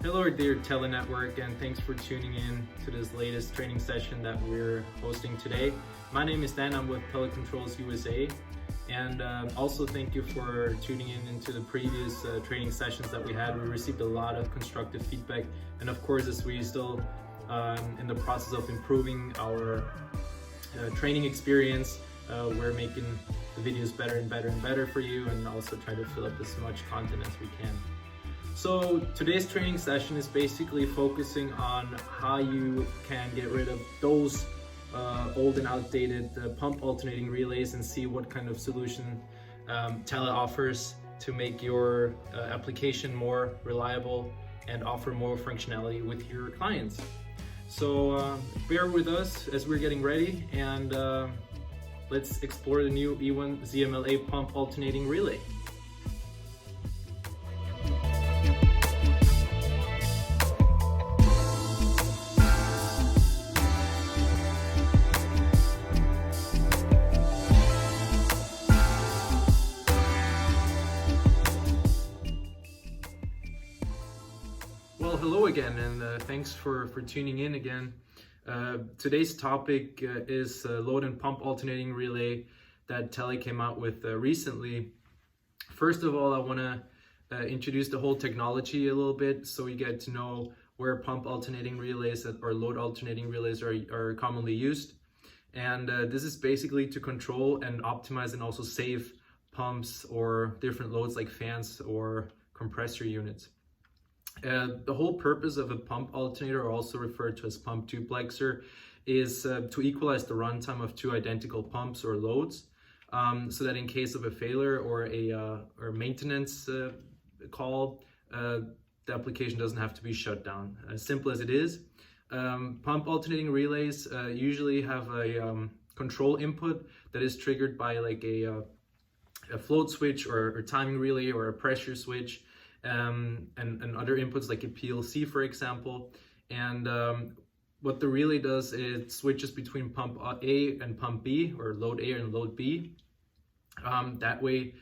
Hello dear TELE Network, and thanks for tuning in to this latest training session that we're hosting today. My name is Dan, I'm with Telecontrols USA, and also thank you for tuning in into the previous training sessions that we had. We received a lot of constructive feedback, and of course, as we still in the process of improving our training experience, we're making the videos better and better and better for you, and also try to fill up as much content as we can. So today's training session is basically focusing on how you can get rid of those old and outdated pump alternating relays and see what kind of solution TELE offers to make your application more reliable and offer more functionality with your clients. So bear with us as we're getting ready, and let's explore the new E1ZMLA pump alternating relay. Well, hello again, and thanks for tuning in again. Today's topic is load and pump alternating relay that TELE came out with recently. First of all, I want to introduce the whole technology a little bit so you get to know where pump alternating relays or load alternating relays are commonly used. And this is basically to control and optimize and also save pumps or different loads like fans or compressor units. The whole purpose of a pump alternator, also referred to as pump duplexer, is to equalize the runtime of two identical pumps or loads, so that in case of a failure or a maintenance call, the application doesn't have to be shut down. As simple as it is. Pump alternating relays usually have a control input that is triggered by like a float switch or timing relay or a pressure switch. And other inputs like a PLC, for example. And what the relay does is it switches between pump A and pump B, or load A and load B. That way,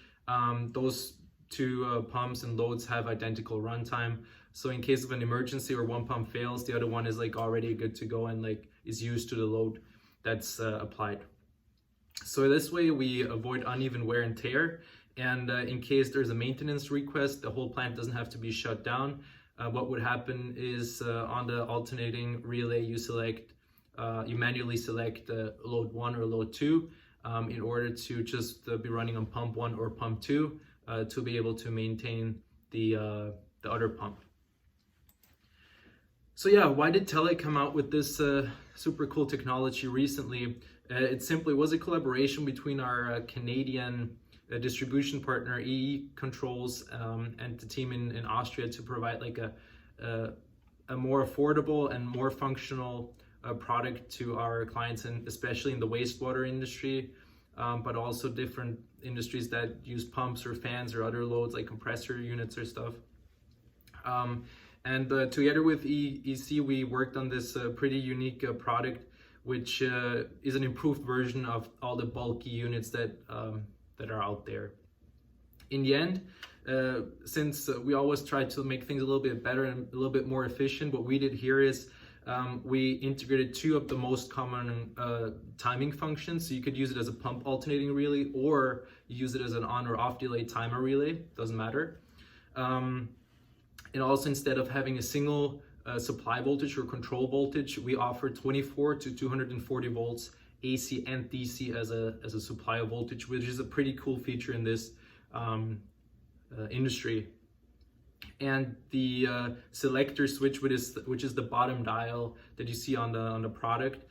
those two pumps and loads have identical runtime. So in case of an emergency or one pump fails, the other one is like already good to go and like is used to the load that's applied. So this way we avoid uneven wear and tear. And in case there's a maintenance request, the whole plant doesn't have to be shut down. What would happen is on the alternating relay, you manually select load 1 or load 2 in order to just be running on pump 1 or pump 2 to be able to maintain the other pump. So yeah, why did TELE come out with this super cool technology recently? It simply was a collaboration between our Canadian distribution partner EE Controls and the team in Austria to provide like a more affordable and more functional product to our clients, and especially in the wastewater industry, but also different industries that use pumps or fans or other loads like compressor units or stuff. And together with EEC, we worked on this pretty unique product, which is an improved version of all the bulky units that are out there. In the end, since we always try to make things a little bit better and a little bit more efficient, what we did here is we integrated two of the most common timing functions. So you could use it as a pump alternating relay, or use it as an on or off delay timer relay, doesn't matter. And also, instead of having a single supply voltage or control voltage, we offer 24 to 240 volts AC and DC as a supply of voltage, which is a pretty cool feature in this industry. And the selector switch, which is the bottom dial that you see on the product,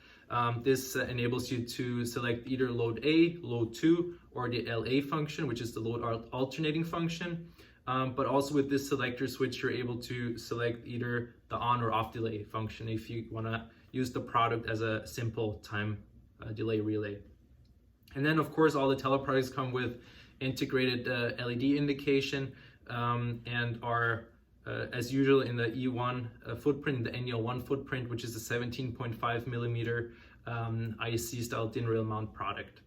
this enables you to select either load A, load 2, or the LA function, which is the load alternating function. But also with this selector switch, you're able to select either the on or off delay function if you want to use the product as a simple time delay relay. And then of course all the TELE products come with integrated LED indication and are as usual in the E1 footprint, the NEL1 footprint, which is a 17.5 millimeter IC style DIN rail mount product.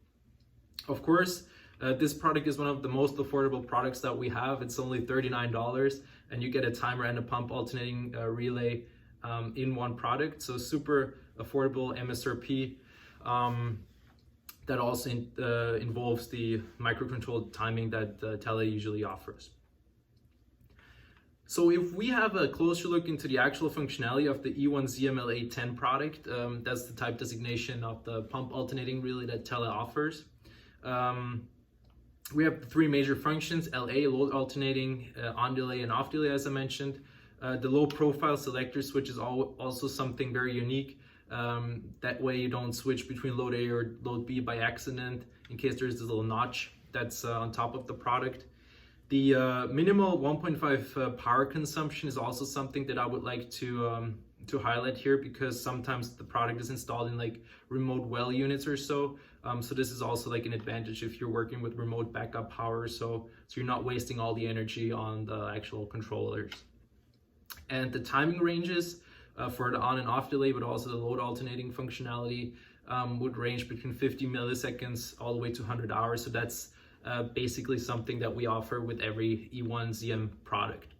Of course, this product is one of the most affordable products that we have. It's only $39, and you get a timer and a pump alternating relay in one product. So super affordable MSRP. That also involves the microcontrolled timing that TELE usually offers. So if we have a closer look into the actual functionality of the E1ZMLA10 product, that's the type designation of the pump alternating relay that TELE offers. We have the three major functions: LA, load alternating, OnDelay, and OffDelay, as I mentioned. The low profile selector switch is also something very unique. That way you don't switch between load A or load B by accident in case there's this little notch that's on top of the product. The minimal 1.5 power consumption is also something that I would like to highlight here, because sometimes the product is installed in like remote well units or so. So this is also like an advantage if you're working with remote backup power, so you're not wasting all the energy on the actual controllers. And the timing ranges for the on and off delay, but also the load alternating functionality would range between 50 milliseconds all the way to 100 hours. So that's basically something that we offer with every E1ZM product.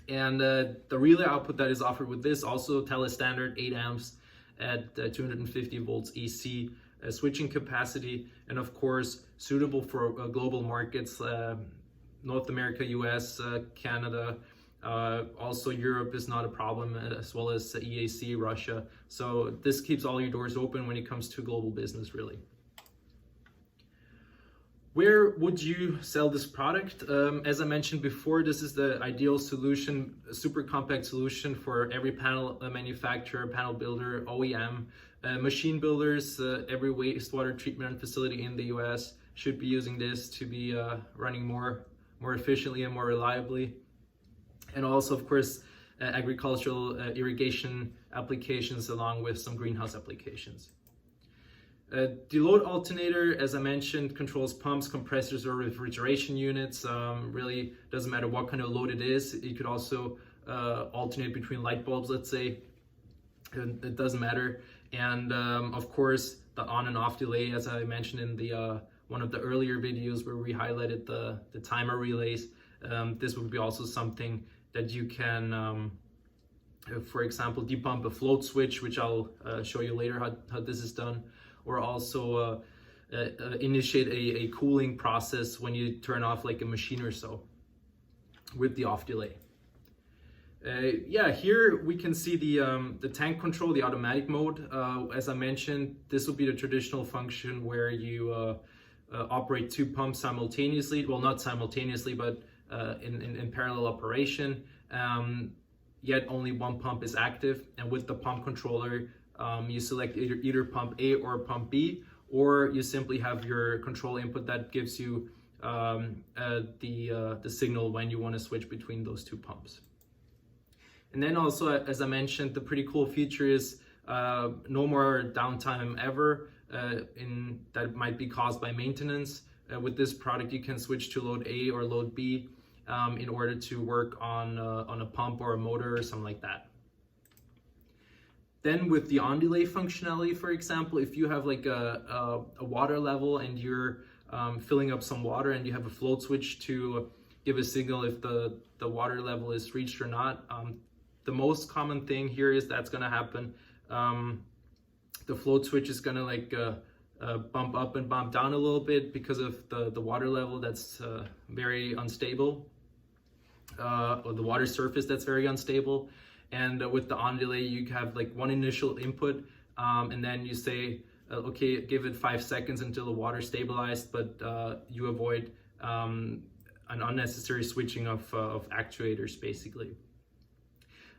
And the relay output that is offered with this, also TELE standard 8 amps at 250 volts EC switching capacity, and of course suitable for global markets, North America, US, Canada, also Europe is not a problem, as well as EAC, Russia. So this keeps all your doors open when it comes to global business, really. Where would you sell this product? As I mentioned before, this is the ideal solution, a super compact solution for every panel manufacturer, panel builder, OEM, machine builders. Every wastewater treatment facility in the US should be using this to be running more efficiently and more reliably. And also, of course, agricultural irrigation applications, along with some greenhouse applications. The load alternator, as I mentioned, controls pumps, compressors, or refrigeration units. Really doesn't matter what kind of load it is. You could also alternate between light bulbs, let's say. It doesn't matter. And of course, the on and off delay, as I mentioned in the one of the earlier videos where we highlighted the timer relays. This would be also something that you can, for example, depump a float switch, which I'll show you later how this is done. Or also initiate a cooling process when you turn off like a machine or so with the off delay. Yeah, here we can see the tank control, the automatic mode. As I mentioned, this will be the traditional function where you operate two pumps simultaneously. Well, not simultaneously, but in parallel operation. Yet only one pump is active, and with the pump controller, you select either pump A or pump B, or you simply have your control input that gives you the signal when you want to switch between those two pumps. And then also, as I mentioned, the pretty cool feature is no more downtime ever that might be caused by maintenance. With this product, you can switch to load A or load B in order to work on a pump or a motor or something like that. Then with the on-delay functionality, for example, if you have like a water level and you're filling up some water and you have a float switch to give a signal if the water level is reached or not, the most common thing here is that's going to happen. The float switch is going to like bump up and bump down a little bit because of the water level that's very unstable, or the water surface that's very unstable. And with the on delay, you have like one initial input, and then you say, okay, give it 5 seconds until the water stabilized, but you avoid an unnecessary switching of actuators, basically.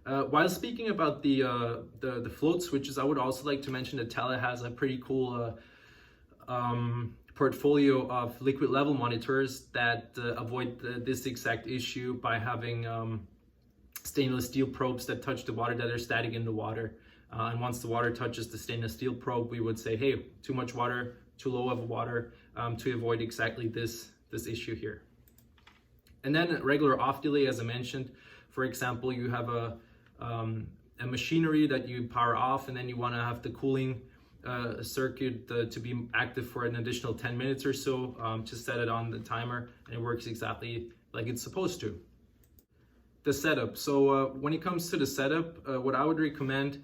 While speaking about the float switches, I would also like to mention that TELE has a pretty cool portfolio of liquid level monitors that avoid this exact issue by having stainless steel probes that touch the water, that are static in the water. And once the water touches the stainless steel probe, we would say, hey, too much water, too low of water, to avoid exactly this issue here. And then regular off delay, as I mentioned, for example, you have a machinery that you power off, and then you want to have the cooling circuit to be active for an additional 10 minutes or so, to set it on the timer, and it works exactly like it's supposed to. the setup. So when it comes to the setup, what I would recommend,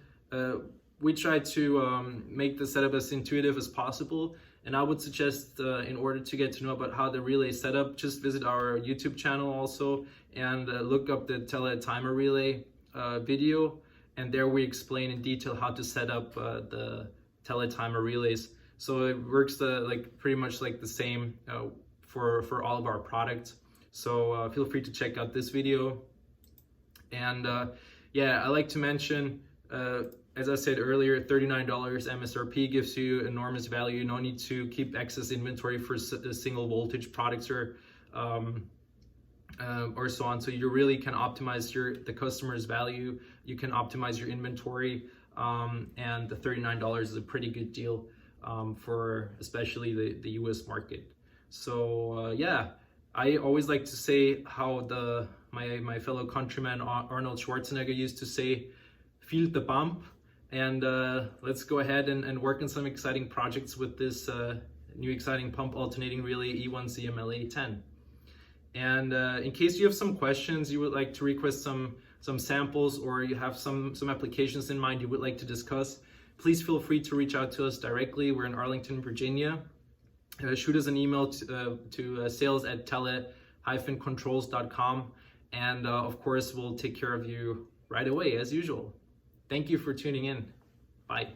we try to make the setup as intuitive as possible. And I would suggest, in order to get to know about how the relay is set up, just visit our YouTube channel also and look up the TELE timer relay video. And there we explain in detail how to set up the TELE timer relays. So it works like pretty much like the same for all of our products. So feel free to check out this video. And yeah, I like to mention, as I said earlier, $39 MSRP gives you enormous value. No need to keep excess inventory for single voltage products or so on. So you really can optimize the customer's value. You can optimize your inventory, and the $39 is a pretty good deal for especially the US market. So yeah, I always like to say how my fellow countryman Arnold Schwarzenegger used to say, feel the bump. And let's go ahead and work on some exciting projects with this new exciting pump alternating relay E1ZMLA10. And in case you have some questions, you would like to request some samples, or you have some applications in mind you would like to discuss, please feel free to reach out to us directly. We're in Arlington, Virginia. Shoot us an email to sales@tele-controls.com, and of course we'll take care of you right away as usual. Thank you for tuning in. Bye.